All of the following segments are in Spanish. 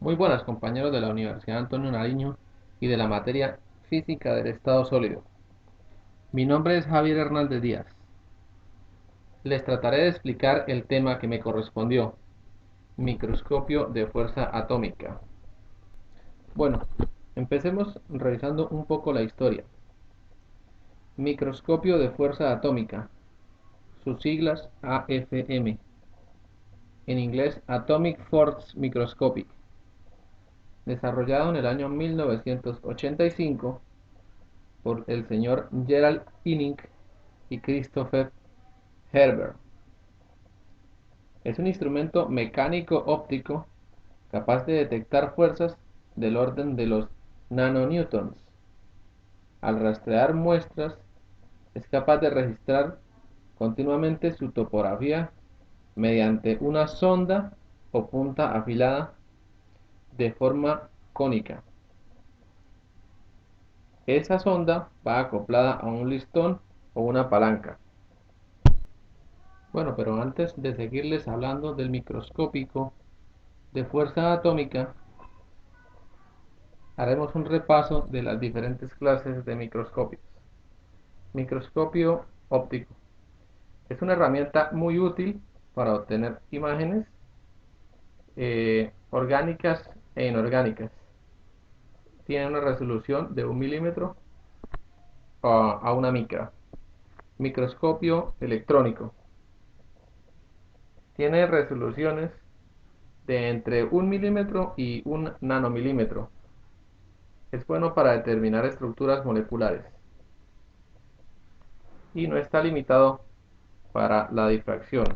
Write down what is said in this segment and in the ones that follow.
Muy buenas compañeros de la Universidad Antonio Nariño y de la materia Física del Estado Sólido. Mi nombre es Javier Hernández Díaz. Les trataré de explicar el tema que me correspondió, microscopio de fuerza atómica. Bueno, empecemos revisando un poco la historia. Microscopio de fuerza atómica, sus siglas AFM, en inglés Atomic Force Microscope, desarrollado en el año 1985 por el señor Gerald Inning y Christopher Herbert. Es un instrumento mecánico óptico capaz de detectar fuerzas del orden de los nanonewtons. Al rastrear muestras, es capaz de registrar continuamente su topografía mediante una sonda o punta afilada de forma cónica. Esa sonda va acoplada a un listón o una palanca. Bueno, pero antes de seguirles hablando del microscópico de fuerza atómica, haremos un repaso de las diferentes clases de microscopios. Microscopio óptico. Es una herramienta muy útil para obtener imágenes orgánicas e inorgánicas. Tiene una resolución de 1 milímetro a una micra. Microscopio electrónico. Tiene resoluciones de entre 1 milímetro y 1 nanomilímetro. Es bueno para determinar estructuras moleculares y no está limitado para la difracción.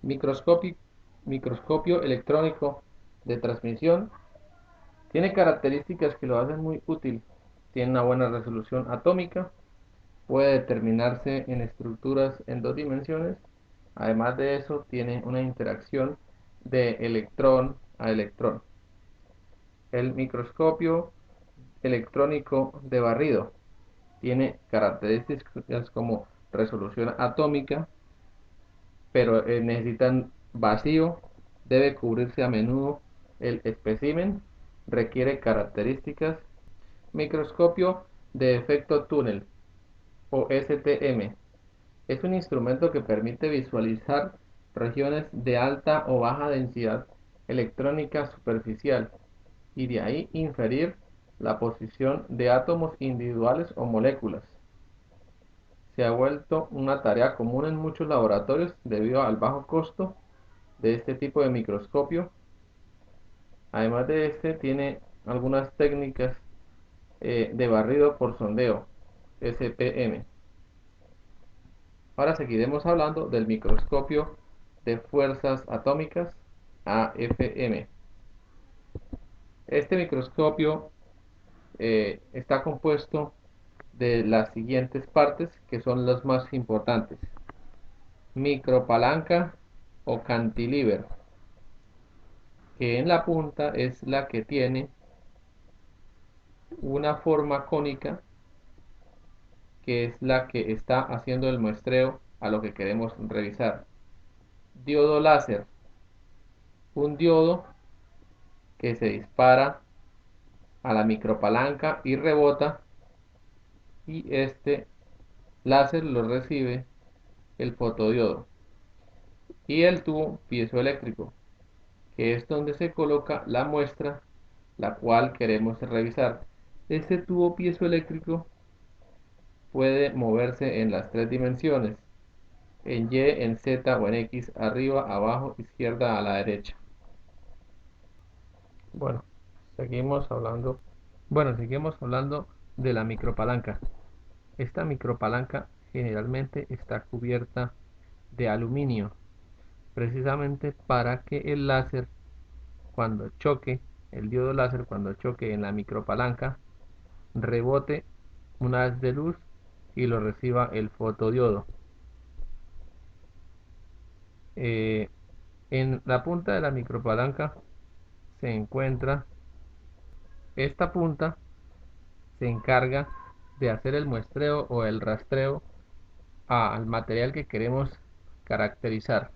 Microscopio electrónico de transmisión tiene características que lo hacen muy útil. Tiene una buena resolución atómica, puede determinarse en estructuras en 2 dimensiones. Además de eso, tiene una interacción de electrón a electrón. El microscopio electrónico de barrido tiene características como resolución atómica, pero necesitan vacío, debe cubrirse a menudo el espécimen, requiere características. Microscopio de efecto túnel o STM es un instrumento que permite visualizar regiones de alta o baja densidad electrónica superficial y de ahí inferir la posición de átomos individuales o moléculas. Se ha vuelto una tarea común en muchos laboratorios debido al bajo costo de este tipo de microscopio. Además de este, tiene algunas técnicas de barrido por sondeo, SPM. Ahora seguiremos hablando del microscopio de fuerzas atómicas, AFM. Este microscopio está compuesto de las siguientes partes que son las más importantes: micropalanca o cantilever, que en la punta es la que tiene una forma cónica, que es la que está haciendo el muestreo a lo que queremos revisar. Diodo láser, un diodo que se dispara a la micropalanca y rebota, y este láser lo recibe el fotodiodo. Y el tubo piezoeléctrico, que es donde se coloca la muestra la cual queremos revisar. Este tubo piezoeléctrico puede moverse en las tres dimensiones: en Y, en Z o en X, arriba, abajo, izquierda a la derecha. Bueno, seguimos hablando. Seguimos hablando de la micropalanca. Esta micropalanca generalmente está cubierta de aluminio, precisamente para que el láser, cuando choque, el diodo láser cuando choque en la micropalanca, rebote una haz de luz y lo reciba el fotodiodo. Eh, en la punta de la micropalanca se encuentra esta punta, se encarga de hacer el muestreo o el rastreo al material que queremos caracterizar.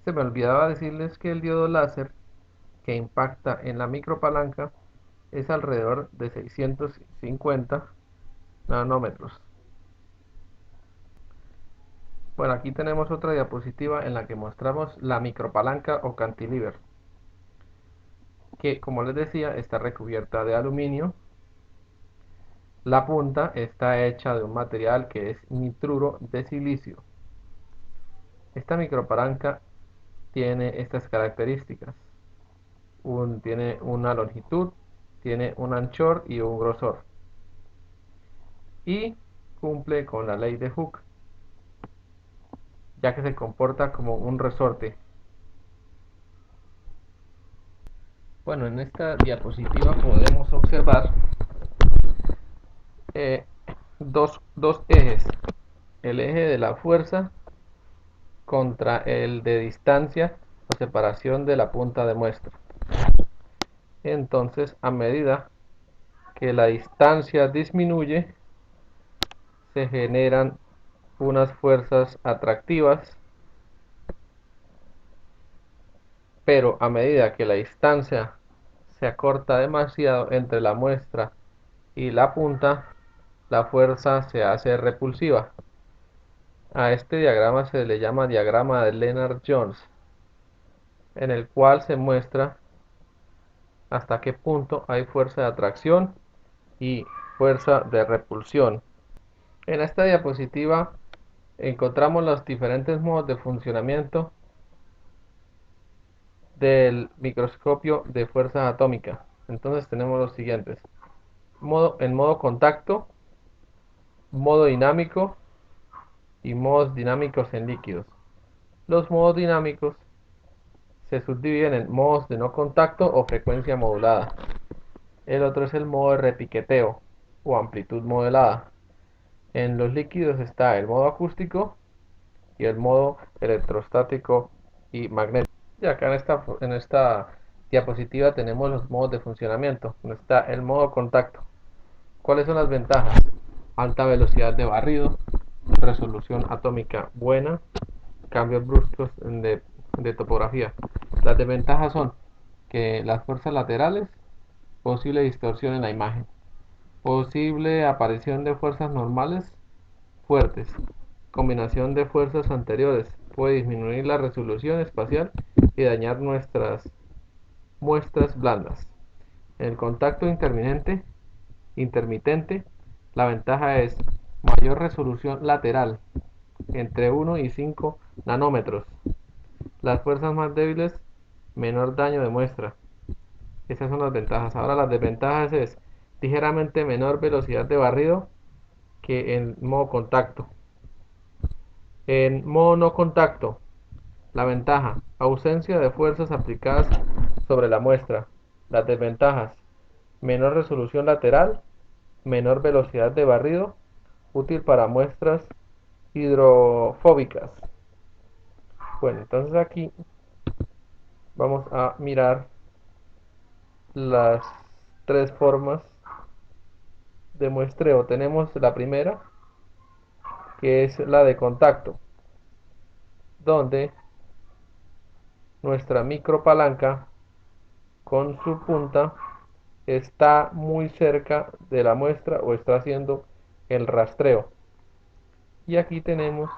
Se me olvidaba decirles que el diodo láser que impacta en la micropalanca es alrededor de 650 nanómetros. Bueno, aquí tenemos otra diapositiva en la que mostramos la micropalanca o cantilever, que como les decía está recubierta de aluminio. La punta está hecha de un material que es nitruro de silicio. Esta micropalanca tiene estas características. Tiene una longitud, tiene un anchor y un grosor. Y cumple con la ley de Hooke, ya que se comporta como un resorte. Bueno, en esta diapositiva podemos observar eh, dos ejes. El eje de la fuerza contra el de distancia o separación de la punta de muestra. Entonces, a medida que la distancia disminuye, se generan unas fuerzas atractivas, pero a medida que la distancia se acorta demasiado entre la muestra y la punta, la fuerza se hace repulsiva. A este diagrama se le llama diagrama de Lennard-Jones, en el cual se muestra hasta qué punto hay fuerza de atracción y fuerza de repulsión. En esta diapositiva encontramos los diferentes modos de funcionamiento del microscopio de fuerza atómica. Entonces tenemos los siguientes: en modo contacto, modo dinámico y modos dinámicos en líquidos. Los modos dinámicos se subdividen en modos de no contacto o frecuencia modulada. El otro es el modo de repiqueteo o amplitud modelada. En los líquidos está el modo acústico y el modo electrostático y magnético. Y acá en esta diapositiva tenemos los modos de funcionamiento. Está el modo contacto. ¿Cuáles son las ventajas? Alta velocidad de barrido, resolución atómica buena, cambios bruscos de topografía. Las desventajas son que las fuerzas laterales, posible distorsión en la imagen, posible aparición de fuerzas normales fuertes, combinación de fuerzas anteriores, puede disminuir la resolución espacial y dañar nuestras muestras blandas. En el contacto intermitente, la ventaja es mayor resolución lateral, entre 1 y 5 nanómetros. Las fuerzas más débiles, menor daño de muestra. Esas son las ventajas. Ahora las desventajas es ligeramente menor velocidad de barrido que en modo contacto. En modo no contacto, la ventaja: ausencia de fuerzas aplicadas sobre la muestra. Las desventajas: menor resolución lateral, menor velocidad de barrido, útil para muestras hidrofóbicas. Bueno, entonces aquí vamos a mirar las tres formas de muestreo. Tenemos la primera, que es la de contacto, donde nuestra micropalanca con su punta está muy cerca de la muestra o está haciendo el rastreo. Y aquí tenemos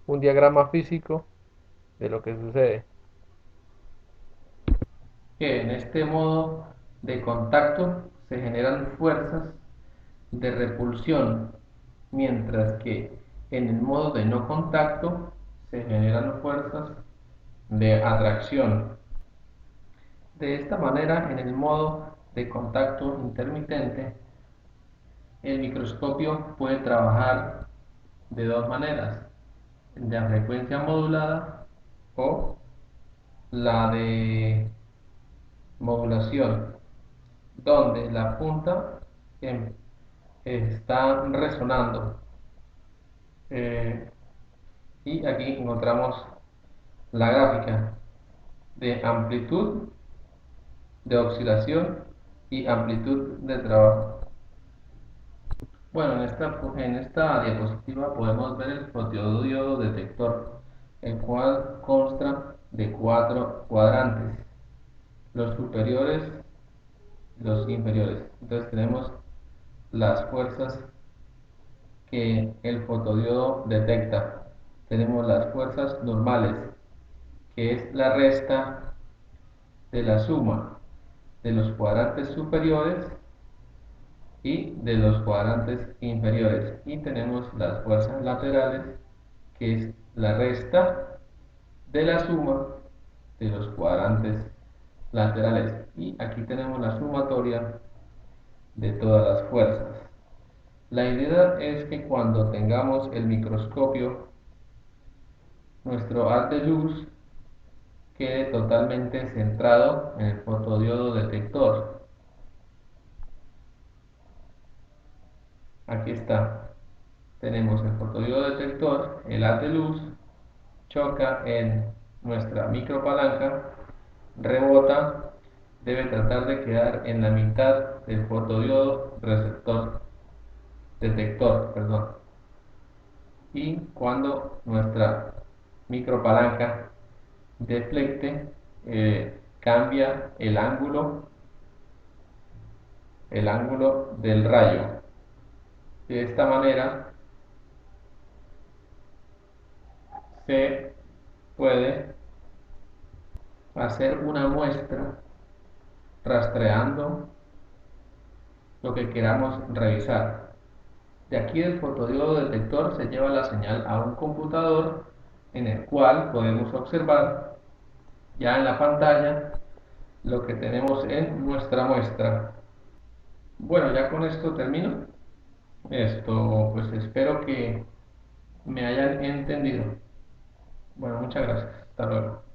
un diagrama físico de lo que sucede. Que en este modo de contacto se generan fuerzas de repulsión, mientras que en el modo de no contacto se generan fuerzas de atracción. De esta manera, en el modo de contacto intermitente, el microscopio puede trabajar de dos maneras: la frecuencia modulada o la de modulación, donde la punta está resonando. Y aquí encontramos la gráfica de amplitud de oscilación y amplitud de trabajo. Bueno, en esta diapositiva podemos ver el fotodiodo detector, el cual consta de 4 cuadrantes. los superiores, los inferiores. Entonces tenemos las fuerzas que el fotodiodo detecta. Tenemos las fuerzas normales, que es la resta de la suma de los cuadrantes superiores y de los cuadrantes inferiores. Y tenemos las fuerzas laterales, que es la resta de la suma de los cuadrantes laterales. Y aquí tenemos la sumatoria de todas las fuerzas. La idea es que cuando tengamos el microscopio, nuestro haz de luz quede totalmente centrado en el fotodiodo detector. Aquí está. Tenemos el fotodiodo detector, el haz de luz, choca en nuestra micropalanca, rebota, debe tratar de quedar en la mitad del fotodiodo detector, perdón. Y cuando nuestra micropalanca deflecte, cambia el ángulo del rayo. De esta manera se puede hacer una muestra rastreando lo que queramos revisar. De aquí del fotodiodo detector se lleva la señal a un computador en el cual podemos observar ya en la pantalla lo que tenemos en nuestra muestra. Bueno, ya con esto termino. Pues espero que me hayan entendido. Bueno, muchas gracias. Hasta luego.